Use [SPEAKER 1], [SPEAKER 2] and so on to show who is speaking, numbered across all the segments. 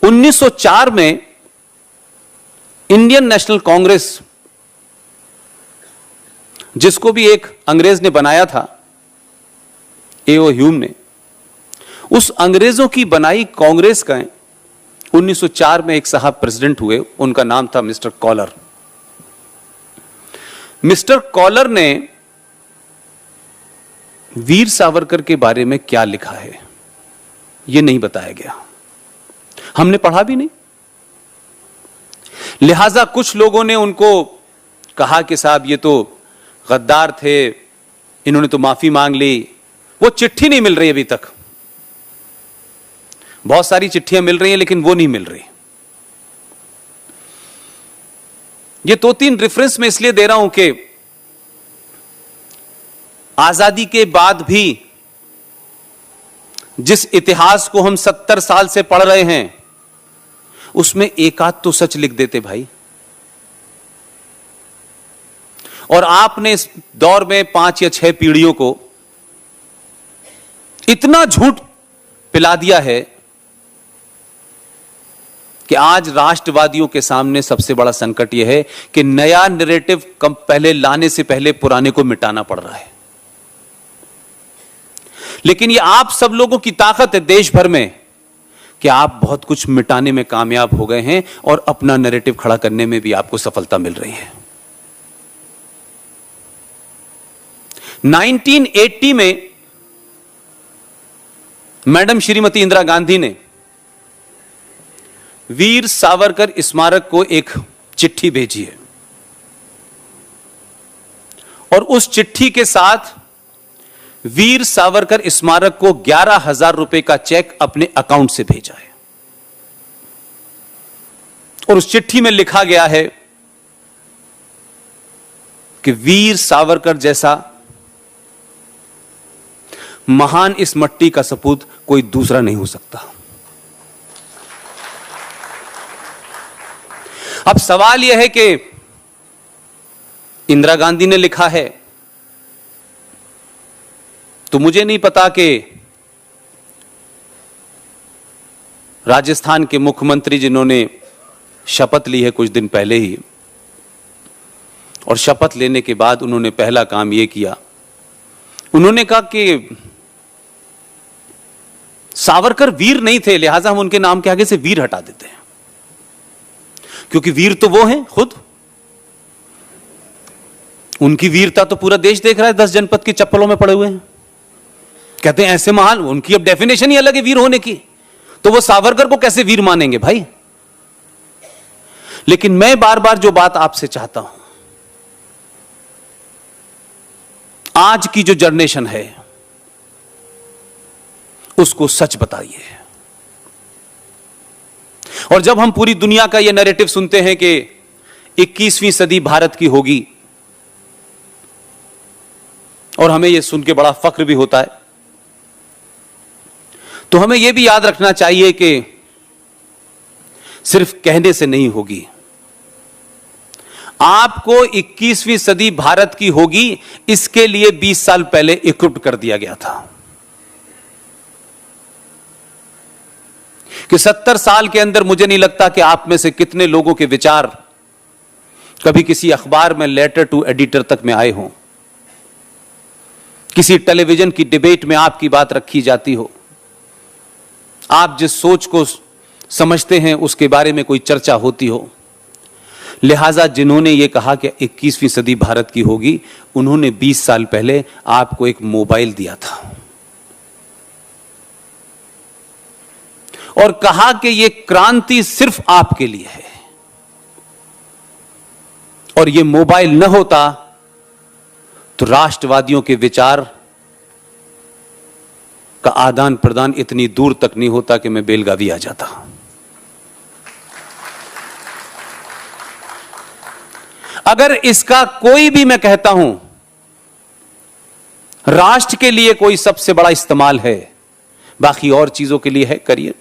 [SPEAKER 1] 1904 में Indian national Congress, जिसको भी एक अंग्रेज ने बनाया था, ए.ओ. ह्यूम ने, उस अंग्रेजों की बनाई कांग्रेस का 1904 में एक साहब प्रेसिडेंट हुए, उनका नाम था मिस्टर कॉलर। मिस्टर कॉलर ने वीर सावरकर के बारे में क्या लिखा है यह नहीं बताया गया, हमने पढ़ा भी नहीं। लिहाजा कुछ लोगों ने उनको कहा कि साहब ये तो गद्दार थे, इन्होंने तो माफी मांग ली। वो चिट्ठी नहीं मिल रही अभी तक, बहुत सारी चिट्ठियां मिल रही हैं लेकिन वो नहीं मिल रही। ये 2-3 रेफरेंस मैं इसलिए दे रहा हूं कि आजादी के बाद भी जिस इतिहास को हम 70 साल से पढ़ रहे हैं उसमें एक आध तो सच लिख देते भाई। और आपने इस दौर में 5 या 6 पीढ़ियों को इतना झूठ पिला दिया है कि आज राष्ट्रवादियों के सामने सबसे बड़ा संकट यह है कि नया नैरेटिव कम पहले लाने से पहले पुराने को मिटाना पड़ रहा है। लेकिन यह आप सब लोगों की ताकत है देश भर में कि आप बहुत कुछ मिटाने में कामयाब हो गए हैं और अपना नैरेटिव खड़ा करने में भी आपको सफलता मिल रही है। 1980 में मैडम श्रीमती इंदिरा गांधी ने वीर सावरकर स्मारक को एक चिट्ठी भेजी है और उस चिट्ठी के साथ वीर सावरकर स्मारक को 11,000 रुपए का चेक अपने अकाउंट से भेजा है। और उस चिट्ठी में लिखा गया है कि वीर सावरकर जैसा महान इस मट्टी का सपूत कोई दूसरा नहीं हो सकता। अब सवाल यह है कि इंदिरा गांधी ने लिखा है तो मुझे नहीं पता कि राजस्थान के मुख्यमंत्री जिन्होंने शपथ ली है कुछ दिन पहले ही, और शपथ लेने के बाद उन्होंने पहला काम यह किया, उन्होंने कहा कि सावरकर वीर नहीं थे लिहाजा हम उनके नाम के आगे से वीर हटा देते हैं, क्योंकि वीर तो वो हैं खुद। उनकी वीरता तो पूरा देश देख रहा है, 10 जनपद की चप्पलों में पड़े हुए हैं। कहते हैं ऐसे महान, उनकी अब डेफिनेशन ही अलग है वीर होने की, तो वो सावरकर को कैसे वीर मानेंगे भाई। लेकिन मैं बार बार जो बात आपसे चाहता हूं, आज की जो जनरेशन है उसको सच बताइए। और जब हम पूरी दुनिया का यह नैरेटिव सुनते हैं कि 21वीं सदी भारत की होगी, और हमें यह सुन के बड़ा फख्र भी होता है, तो हमें यह भी याद रखना चाहिए कि सिर्फ कहने से नहीं होगी। आपको 21वीं सदी भारत की होगी, इसके लिए 20 साल पहले इक्विप्ड कर दिया गया था कि 70 साल के अंदर मुझे नहीं लगता कि आप में से कितने लोगों के विचार कभी किसी अखबार में लेटर टू एडिटर तक में आए हों, किसी टेलीविजन की डिबेट में आपकी बात रखी जाती हो, आप जिस सोच को समझते हैं उसके बारे में कोई चर्चा होती हो। लिहाजा जिन्होंने यह कहा कि 21वीं सदी भारत की होगी, उन्होंने 20 साल पहले आपको एक मोबाइल दिया था और कहा कि यह क्रांति सिर्फ आपके लिए है, और यह मोबाइल न होता तो राष्ट्रवादियों के विचार का आदान प्रदान इतनी दूर तक नहीं होता कि मैं बेलगावी आ जाता। अगर इसका कोई भी, मैं कहता हूं, राष्ट्र के लिए कोई सबसे बड़ा इस्तेमाल है, बाकी और चीजों के लिए है, करिए,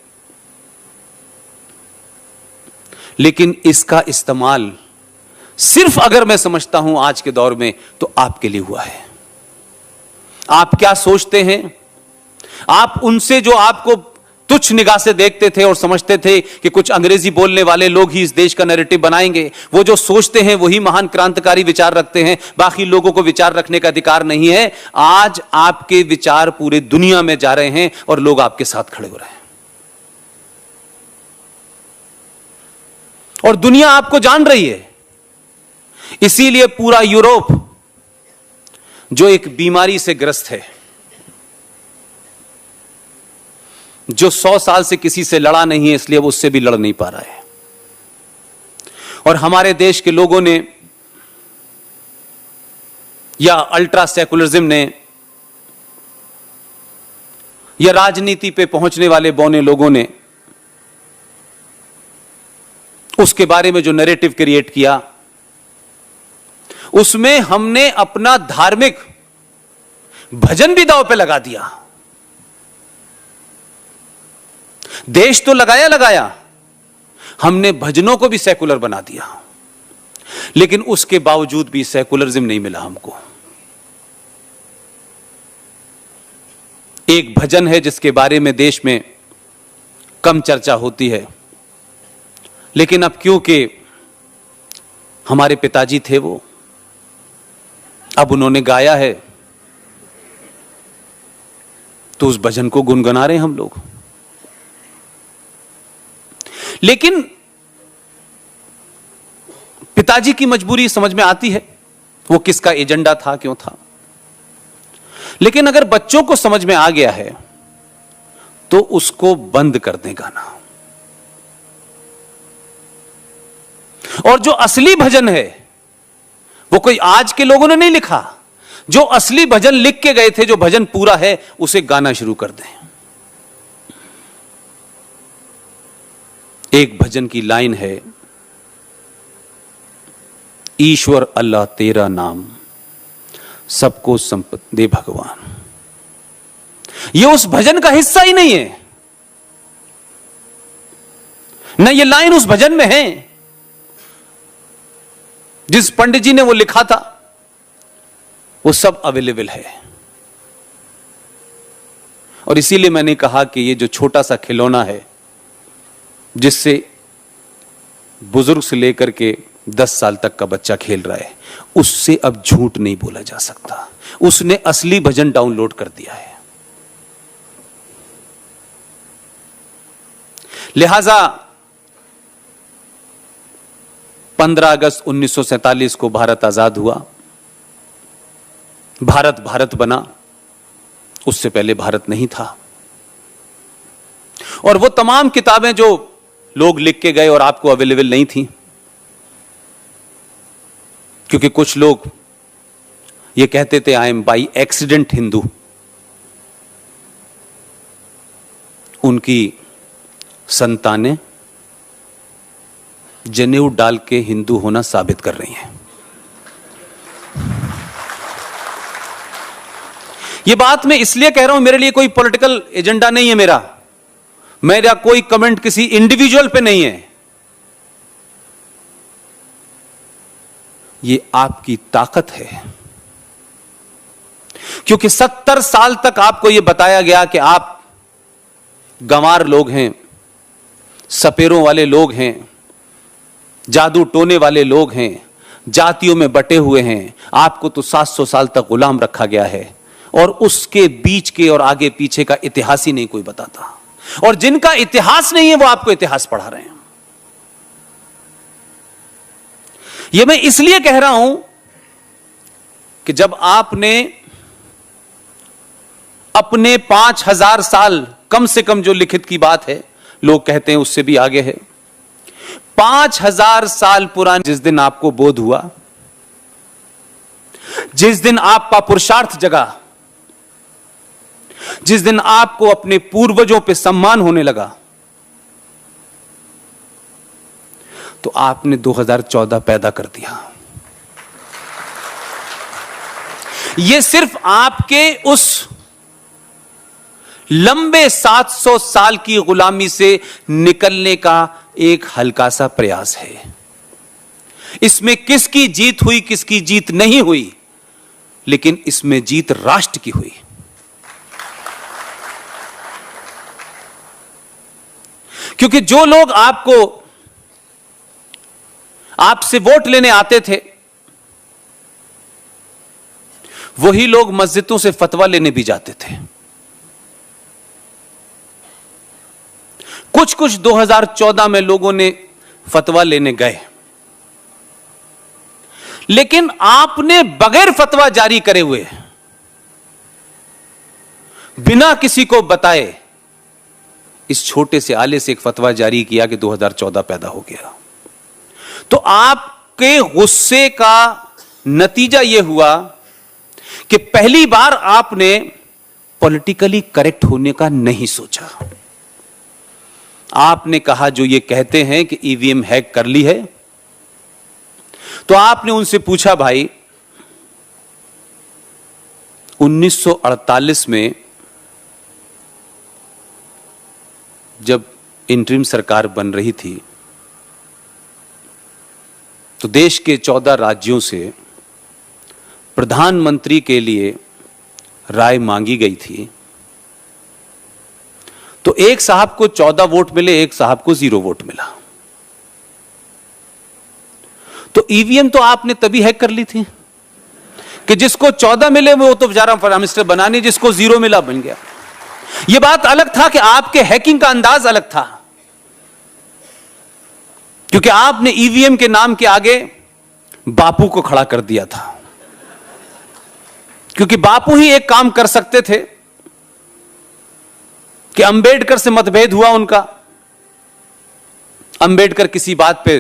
[SPEAKER 1] लेकिन इसका इस्तेमाल सिर्फ अगर मैं समझता हूं आज के दौर में तो आपके लिए हुआ है। आप क्या सोचते हैं, आप उनसे जो आपको तुच्छ निगाह से देखते थे और समझते थे कि कुछ अंग्रेजी बोलने वाले लोग ही इस देश का नैरेटिव बनाएंगे। वो जो सोचते हैं वही महान क्रांतिकारी विचार रखते हैं, बाकी लोगों को विचार रखने का अधिकार नहीं है। आज आपके विचार पूरे दुनिया में जा रहे हैं और लोग आपके साथ खड़े हो रहे हैं और दुनिया आपको जान रही है। इसीलिए पूरा यूरोप जो एक बीमारी से ग्रस्त है, जो 100 साल से किसी से लड़ा नहीं है, इसलिए वो उससे भी लड़ नहीं पा रहा है। और हमारे देश के लोगों ने या अल्ट्रा सेकुलरिज्म ने या राजनीति पे पहुंचने वाले बौने लोगों ने उसके बारे में जो नैरेटिव क्रिएट किया, उसमें हमने अपना धार्मिक भजन भी दांव पे लगा दिया। देश तो लगाया, हमने भजनों को भी सेकुलर बना दिया, लेकिन उसके बावजूद भी सेकुलरिज्म नहीं मिला हमको। एक भजन है जिसके बारे में देश में कम चर्चा होती है, लेकिन अब क्योंकि हमारे पिताजी थे वो, अब उन्होंने गाया है तो उस भजन को गुनगुना रहे हैं हम लोग। लेकिन पिताजी की मजबूरी समझ में आती है, वो किसका एजेंडा था, क्यों था। लेकिन अगर बच्चों को समझ में आ गया है तो उसको बंद कर दें गाना। और जो असली भजन है वो कोई आज के लोगों ने नहीं लिखा, जो असली भजन लिख के गए थे, जो भजन पूरा है, उसे गाना शुरू कर दें। एक भजन की लाइन है, ईश्वर अल्लाह तेरा नाम सबको संपत्ति दे भगवान। ये उस भजन का हिस्सा ही नहीं है, न ये लाइन उस भजन में है। जिस पंडित जी ने वो लिखा था वो सब अवेलेबल है। और इसीलिए मैंने कहा कि ये जो छोटा सा खिलौना है जिससे बुजुर्ग से लेकर के 10 साल तक का बच्चा खेल रहा है, उससे अब झूठ नहीं बोला जा सकता। उसने असली भजन डाउनलोड कर दिया है। लिहाजा 15 अगस्त 1947 को भारत आजाद हुआ, भारत भारत बना। उससे पहले भारत नहीं था। और वो तमाम किताबें जो लोग लिख के गए और आपको अवेलेबल नहीं थी, क्योंकि कुछ लोग ये कहते थे I am by accident Hindu, उनकी संतानें जनेऊ डाल के हिंदू होना साबित कर रही हैं। ये बात मैं इसलिए कह रहा हूं, मेरे लिए कोई पॉलिटिकल एजेंडा नहीं है, मेरा कोई कमेंट किसी इंडिविजुअल पे नहीं है। ये आपकी ताकत है, क्योंकि 70 साल तक आपको यह बताया गया कि आप गंवार लोग हैं, सपेरों वाले लोग हैं, जादू टोने वाले लोग हैं, जातियों में बटे हुए हैं। आपको तो 700 साल तक गुलाम रखा गया है और उसके बीच के और आगे पीछे का इतिहास ही नहीं कोई बताता। और जिनका इतिहास नहीं है वो आपको इतिहास पढ़ा रहे हैं। यह मैं इसलिए कह रहा हूं कि जब आपने अपने 5000 साल, कम से कम जो लिखित की बात है, लोग कहते हैं उससे भी आगे है, 5000 साल पुराने जिस दिन आपको बोध हुआ, जिस दिन आपका पुरुषार्थ जगा, जिस दिन आपको अपने पूर्वजों पे सम्मान होने लगा, तो आपने 2014 पैदा कर दिया। यह सिर्फ आपके उस लंबे 700 साल की गुलामी से निकलने का एक हल्का सा प्रयास है। इसमें किसकी जीत हुई, किसकी जीत नहीं हुई, लेकिन इसमें जीत राष्ट्र की हुई। क्योंकि जो लोग आपसे वोट लेने आते थे, वही लोग मस्जिदों से फतवा लेने भी जाते थे। कुछ 2014 में लोगों ने फतवा लेने गए, लेकिन आपने बगैर फतवा जारी करे हुए, बिना किसी को बताए, इस छोटे से आले से एक फतवा जारी किया कि 2014 पैदा हो गया। तो आपके गुस्से का नतीजा यह हुआ कि पहली बार आपने पॉलिटिकली करेक्ट होने का नहीं सोचा। आपने कहा जो ये कहते हैं कि ईवीएम हैक कर ली है, तो आपने उनसे पूछा, भाई 1948 में जब इंटरिम सरकार बन रही थी तो देश के 14 राज्यों से प्रधानमंत्री के लिए राय मांगी गई थी। तो एक साहब को 14 वोट मिले, एक साहब को 0 वोट मिला। तो ईवीएम तो आपने तभी हैक कर ली थी कि जिसको 14 मिले वो तो बेचारा प्राइम मिनिस्टर बना नहीं, जिसको 0 मिला बन गया। यह बात अलग था कि आपके हैकिंग का अंदाज अलग था, क्योंकि आपने ईवीएम के नाम के आगे बापू को खड़ा कर दिया था, क्योंकि बापू ही एक काम कर सकते थे कि अंबेडकर से मतभेद हुआ उनका, अंबेडकर किसी बात पे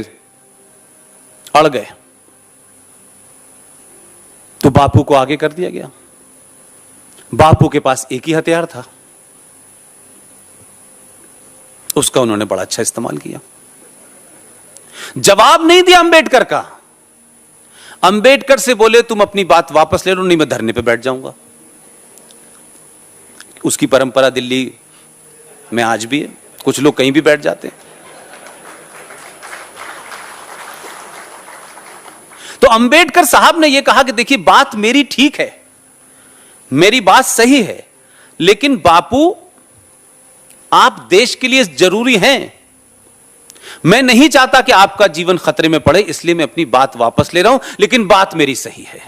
[SPEAKER 1] अड़ गए तो बापू को आगे कर दिया गया। बापू के पास एक ही हथियार था, उसका उन्होंने बड़ा अच्छा इस्तेमाल किया। जवाब नहीं दिया अंबेडकर का। अंबेडकर से बोले तुम अपनी बात वापस ले लो, नहीं मैं धरने पे बैठ जाऊंगा। उसकी परंपरा दिल्ली में आज भी है, कुछ लोग कहीं भी बैठ जाते हैं। तो अंबेडकर साहब ने यह कहा कि देखिए बात मेरी ठीक है, मेरी बात सही है, लेकिन बापू आप देश के लिए जरूरी हैं, मैं नहीं चाहता कि आपका जीवन खतरे में पड़े, इसलिए मैं अपनी बात वापस ले रहा हूं, लेकिन बात मेरी सही है।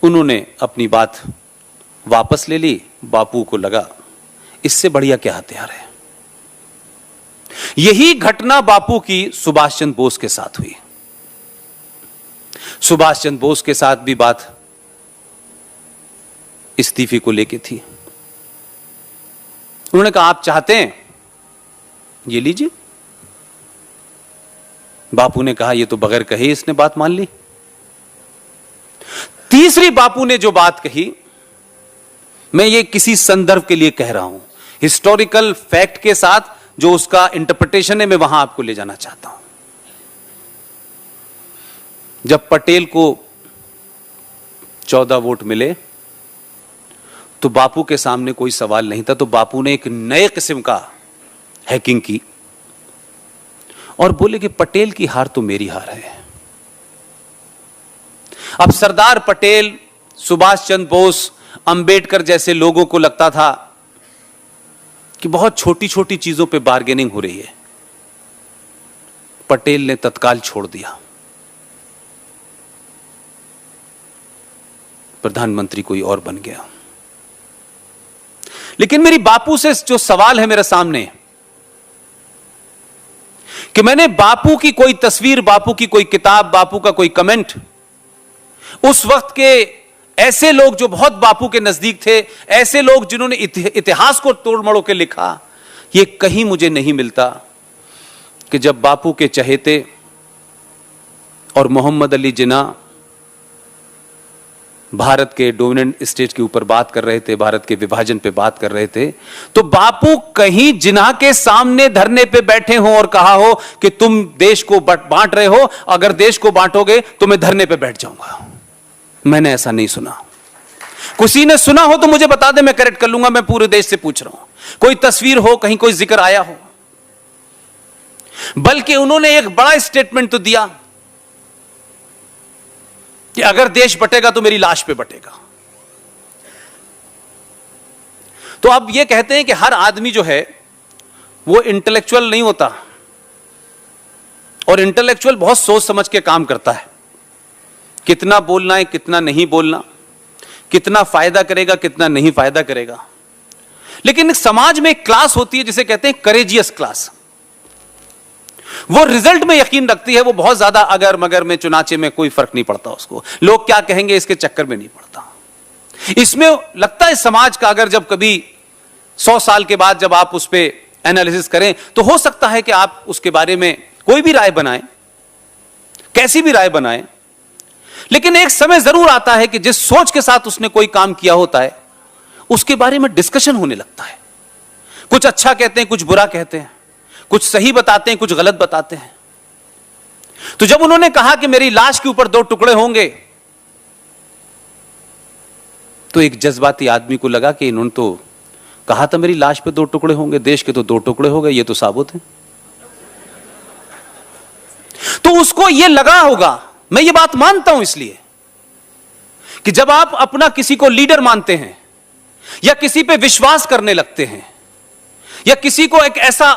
[SPEAKER 1] उन्होंने अपनी बात वापस ले ली। बापू को लगा इससे बढ़िया क्या हथियार है। यही घटना बापू की सुभाष चंद्र बोस के साथ हुई। सुभाष चंद्र बोस के साथ भी बात इस्तीफे को लेके थी। उन्होंने कहा आप चाहते हैं ये लीजिए। बापू ने कहा ये तो बगैर कहे इसने बात मान ली। तीसरी बापू ने जो बात कही, मैं ये किसी संदर्भ के लिए कह रहा हूं, हिस्टोरिकल फैक्ट के साथ जो उसका इंटरप्रिटेशन है, मैं वहां आपको ले जाना चाहता हूं। जब पटेल को 14 वोट मिले तो बापू के सामने कोई सवाल नहीं था, तो बापू ने एक नए किस्म का हैकिंग की और बोले कि पटेल की हार तो मेरी हार है। अब सरदार पटेल, सुभाष चंद्र बोस, अंबेडकर जैसे लोगों को लगता था कि बहुत छोटी छोटी चीजों पे बार्गेनिंग हो रही है। पटेल ने तत्काल छोड़ दिया, प्रधानमंत्री कोई और बन गया। लेकिन मेरी बापू से जो सवाल है मेरे सामने, कि मैंने बापू की कोई तस्वीर, बापू की कोई किताब, बापू का कोई कमेंट, उस वक्त के ऐसे लोग जो बहुत बापू के नजदीक थे, ऐसे लोग जिन्होंने इतिहास को तोड़ मड़ोड़ के लिखा, ये कहीं मुझे नहीं मिलता कि जब बापू के चहेते और मोहम्मद अली जिन्ना भारत के डोमिनेंट स्टेट के ऊपर बात कर रहे थे, भारत के विभाजन पे बात कर रहे थे, तो बापू कहीं जिन्ना के सामने धरने पे बैठे हो और कहा हो कि तुम देश को बांट रहे हो, अगर देश को बांटोगे तो मैं धरने पे बैठ जाऊंगा। मैंने ऐसा नहीं सुना। किसी ने सुना हो तो मुझे बता दे, मैं करेक्ट कर लूंगा। मैं पूरे देश से पूछ रहा हूं, कोई तस्वीर हो, कहीं कोई जिक्र आया हो। बल्कि उन्होंने एक बड़ा स्टेटमेंट तो दिया कि अगर देश बटेगा तो मेरी लाश पे बटेगा। तो अब यह कहते हैं कि हर आदमी जो है वो इंटेलेक्चुअल नहीं होता, और इंटेलेक्चुअल बहुत सोच समझ के काम करता है, कितना बोलना है कितना नहीं बोलना, कितना फायदा करेगा कितना नहीं फायदा करेगा। लेकिन समाज में एक क्लास होती है जिसे कहते हैं करेजियस क्लास, वो रिजल्ट में यकीन रखती है, वो बहुत ज्यादा अगर मगर में चुनाचे में कोई फर्क नहीं पड़ता उसको, लोग क्या कहेंगे इसके चक्कर में नहीं पड़ता। इसमें लगता है समाज का अगर जब कभी 100 साल के बाद जब आप उस पर एनालिसिस करें तो हो सकता है कि आप उसके बारे में कोई भी राय बनाएं, कैसी भी राय बनाएं, लेकिन एक समय जरूर आता है कि जिस सोच के साथ उसने कोई काम किया होता है उसके बारे में डिस्कशन होने लगता है। कुछ अच्छा कहते हैं, कुछ बुरा कहते हैं, कुछ सही बताते हैं, कुछ गलत बताते हैं। तो जब उन्होंने कहा कि मेरी लाश के ऊपर 2 टुकड़े होंगे, तो एक जज्बाती आदमी को लगा कि इन्होंने तो कहा था मेरी लाश पे 2 टुकड़े होंगे, देश के तो 2 टुकड़े हो गए, ये तो साबुत है। तो उसको ये लगा होगा, मैं ये बात मानता हूं इसलिए कि जब आप अपना किसी को लीडर मानते हैं या किसी पे विश्वास करने लगते हैं या किसी को एक ऐसा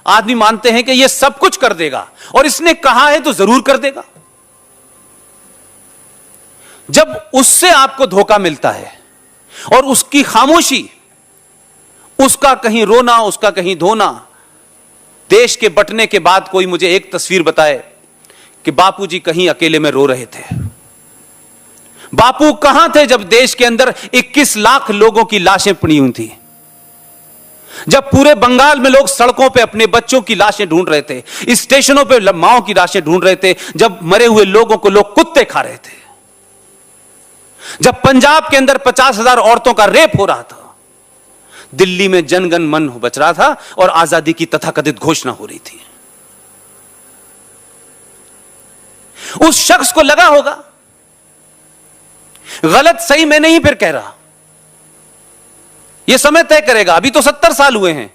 [SPEAKER 1] आदमी मानते हैं कि ये सब कुछ कर देगा और इसने कहा है तो जरूर कर देगा, जब उससे आपको धोखा मिलता है और उसकी खामोशी, उसका कहीं रोना, उसका कहीं धोना, देश के बंटने के बाद कोई मुझे एक तस्वीर बताए कि बापूजी कहीं अकेले में रो रहे थे। बापू कहां थे जब देश के अंदर 21 लाख लोगों की लाशें पड़ी हुई थी, जब पूरे बंगाल में लोग सड़कों पे अपने बच्चों की लाशें ढूंढ रहे थे, स्टेशनों पे माओ की लाशें ढूंढ रहे थे, जब मरे हुए लोगों को लोग कुत्ते खा रहे थे, जब पंजाब के अंदर 50,000 औरतों का रेप हो रहा था, दिल्ली में जनगण मन बच रहा था और आजादी की तथाकथित घोषणा हो रही थी। उस शख्स को लगा होगा, गलत सही मैं नहीं फिर कह रहा, यह समय तय करेगा, अभी तो 70 साल हुए हैं,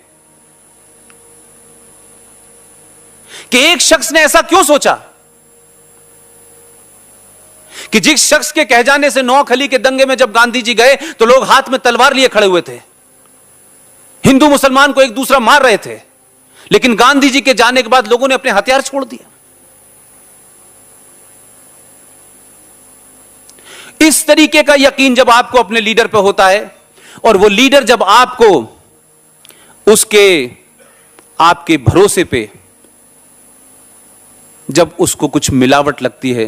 [SPEAKER 1] कि एक शख्स ने ऐसा क्यों सोचा कि जिस शख्स के कह जाने से नौखली के दंगे में जब गांधी जी गए तो लोग हाथ में तलवार लिए खड़े हुए थे, हिंदू मुसलमान को एक दूसरा मार रहे थे, लेकिन गांधी जी के जाने के बाद लोगों ने अपने हथियार छोड़ दिया। इस तरीके का यकीन जब आपको अपने लीडर पे होता है और वो लीडर जब आपको उसके आपके भरोसे पे जब उसको कुछ मिलावट लगती है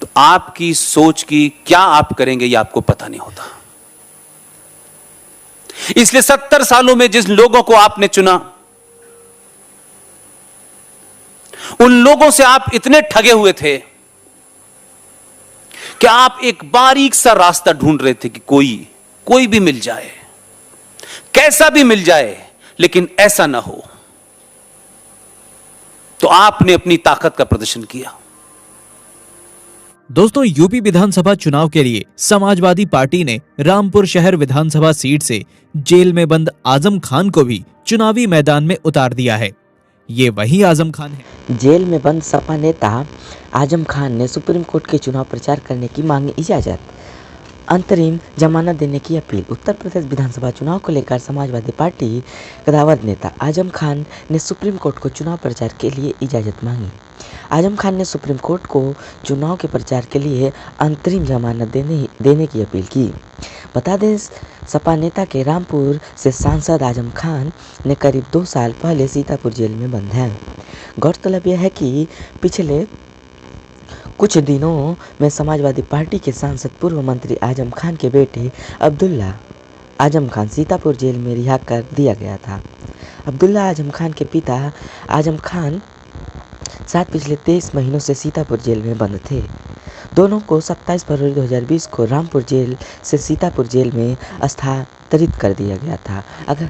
[SPEAKER 1] तो आपकी सोच की क्या आप करेंगे ये आपको पता नहीं होता। इसलिए 70 सालों में जिन लोगों को आपने चुना, उन लोगों से आप इतने ठगे हुए थे कि आप एक बारीक सा रास्ता ढूंढ रहे थे कि कोई भी मिल जाए, कैसा भी मिल जाए, लेकिन ऐसा ना हो। तो आपने अपनी ताकत का प्रदर्शन किया।
[SPEAKER 2] दोस्तों, यूपी विधानसभा चुनाव के लिए समाजवादी पार्टी ने रामपुर शहर विधानसभा सीट से जेल में बंद आजम खान को भी चुनावी मैदान में उतार दिया है। ये वही आजम खान है।
[SPEAKER 3] जेल में बंद सपा नेता आजम खान ने सुप्रीम कोर्ट के चुनाव प्रचार करने की मांगी इजाजत, अंतरिम जमानत देने की अपील। उत्तर प्रदेश विधानसभा चुनाव को लेकर समाजवादी पार्टी कदावर नेता आजम खान ने सुप्रीम कोर्ट को चुनाव प्रचार के लिए इजाजत मांगी। आजम खान ने सुप्रीम कोर्ट को चुनाव के प्रचार के लिए अंतरिम जमानत देने की अपील की। बता दें, सपा नेता के रामपुर से सांसद आजम खान ने करीब 2 साल पहले सीतापुर जेल में बंद हैं। गौरतलब यह है कि पिछले कुछ दिनों में समाजवादी पार्टी के सांसद पूर्व मंत्री आजम खान के बेटे अब्दुल्ला आजम खान सीतापुर जेल में रिहा कर दिया गया था। अब्दुल्ला आजम खान के पिता आजम खान साथ पिछले 23 महीनों से सीतापुर जेल में बंद थे। दोनों को 27 फरवरी 2020 को रामपुर जेल से सीतापुर जेल में स्थानांतरित कर दिया गया था। अगर